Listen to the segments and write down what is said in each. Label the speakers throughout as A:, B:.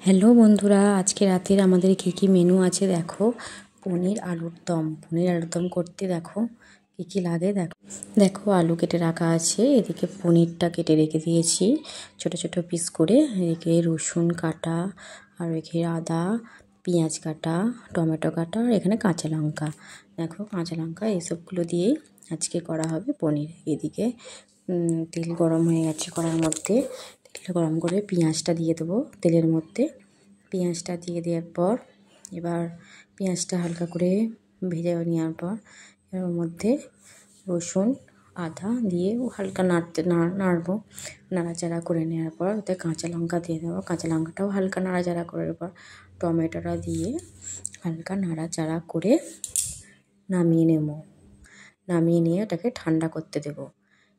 A: Hello বন্ধুরা, আজকে রাতের আমাদের কী মেনু আছে দেখো। পনির আলুর দম। পনির আলুর দম করতে দেখো কী লাগে। দেখো আলু কেটে রাখা আছে, এদিকে পনিরটা কেটে রেখে দিয়েছি ছোট ছোট পিস করে। এদিকে রসুন কাটা, আর এদিকে আদা, পেঁয়াজ কাটা, টমেটো কাটা, আর এখানে কাঁচা লঙ্কা। দেখো কাঁচা লঙ্কা এসবগুলো দিয়েই আজকে করা হবে পনির। এদিকে তেল গরম হয়ে গেছে কড়ার মধ্যে। তেলটা গরম করে পেঁয়াজটা দিয়ে দেবো তেলের মধ্যে। পেঁয়াজটা দিয়ে দেওয়ার পর এবার পেঁয়াজটা হালকা করে ভেজে নেওয়ার পর এর মধ্যে রসুন আদা দিয়ে হালকা নাড়বো। নাড়াচাড়া করে নেওয়ার পর ওতে কাঁচা লঙ্কা দিয়ে দেবো। কাঁচা লঙ্কাটাও হালকা নাড়াচাড়া করার পর টমেটোটা দিয়ে হালকা নাড়াচাড়া করে নামিয়ে নেব। নামিয়ে নিয়ে ওটাকে ঠান্ডা করতে দেবো।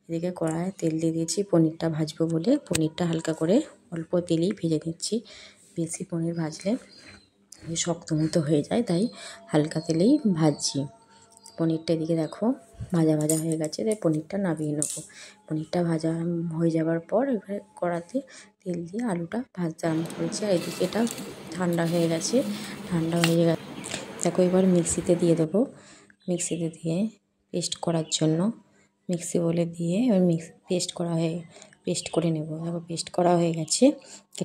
A: এদিকে কড়াইয়ে তেল দিয়ে দিয়েছি পনিরটা ভাজবো বলে। পনিরটা হালকা করে অল্প তেলেই ভেজে নিচ্ছি। বেশি পনির ভাজলে শক্ত মতো হয়ে যায়, তাই হালকা তেলেই ভাজছি পনিরটা। এদিকে দেখো ভাজা ভাজা হয়ে গেছে, তাই পনিরটা নামিয়ে নেবো। পনিরটা ভাজা হয়ে যাওয়ার পর এবারে কড়াতে তেল দিয়ে আলুটা ভাজতে আরম্ভ করেছি। আর এদিকে এটা ঠান্ডা হয়ে গেছে। ঠান্ডা হয়ে গেছে দেখো, এবার মিক্সিতে দিয়ে দেবো। মিক্সিতে দিয়ে পেস্ট করার জন্য মিক্সি বলে দিয়ে এবার পেস্ট করে নেব। দেখো পেস্ট করা হয়ে গেছে।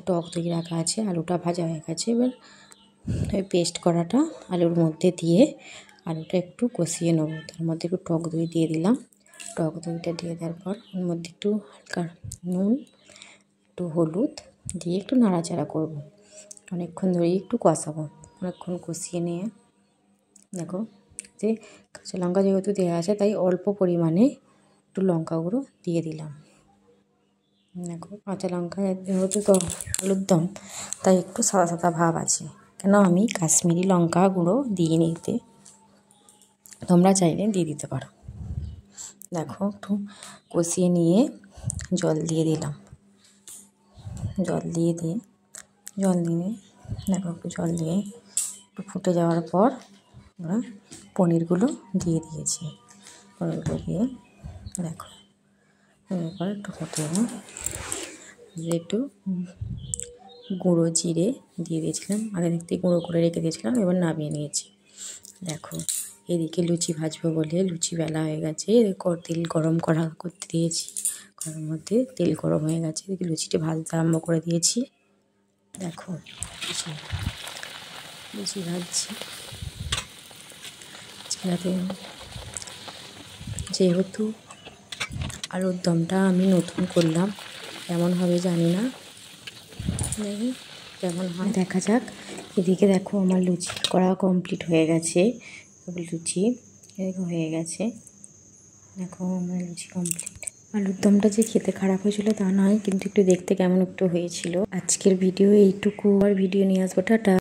A: টক দই রাখা আছে, আলুটা ভাজা হয়ে গেছে। এবার ওই পেস্ট করাটা আলুর মধ্যে দিয়ে আলুটা একটু কষিয়ে নেব। তার মধ্যে একটু টক দই দিয়ে দিলাম। টক দইটা দিয়ে দেওয়ার পর ওর মধ্যে একটু হালকা নুন, একটু হলুদ দিয়ে একটু নাড়াচাড়া করব। অনেকক্ষণ ধরেই একটু কষাবো। অনেকক্ষণ কষিয়ে নিয়ে দেখো যে কাঁচা লঙ্কা যেহেতু দেওয়া আছে, তাই অল্প পরিমাণে একটু লঙ্কা গুঁড়ো দিয়ে দিলাম। দেখো কাঁচা লঙ্কা যেহেতু তো আলুর দম, তাই একটু সাদা সাদা ভাব আছে, কেন আমি কাশ্মীরি লঙ্কা গুঁড়ো দিয়ে নিতে, তোমরা চাইলে দিয়ে দিতে পারো। দেখো একটু কষিয়ে নিয়ে জল দিয়ে দিলাম। জল দিয়ে দেখো একটু জল দিয়ে একটু ফুটে যাওয়ার পর আমরা পনিরগুলো দিয়ে দিয়েছি। পনিরগুলো দিয়ে দেখো এরপর একটু ফুটে একটু গুঁড়ো জিরে দিয়ে দিয়েছিলাম, আগে দেখতে গুঁড়ো করে রেখে দিয়েছিলাম। এবার নামিয়ে নিয়েছি। দেখো এদিকে লুচি ভাজবো বলে লুচি বেলা হয়ে গেছে। তেল গরম করতে দিয়েছি। কড়ার মধ্যে তেল গরম হয়ে গেছে, এদিকে লুচিটা ভাজতে আরম্ভ করে দিয়েছি। দেখো লুচি ভাজছি। যেহেতু আলুর দমটা আমি নতুন করলাম, কেমন হবে জানি না, দেখি কেমন হয়, দেখা যাক। এদিকে দেখো আমার লুচি করা কমপ্লিট হয়ে গেছে। লুচি এরকম হয়ে গেছে। দেখো আমার লুচি কমপ্লিট। আলুর দমটা যে খেতে খারাপ হয়েছিল তা নয়, কিন্তু একটু দেখতে কেমন একটু হয়েছিল। আজকের ভিডিও এইটুকু, আর ভিডিও নিয়ে আসবো, টাটা।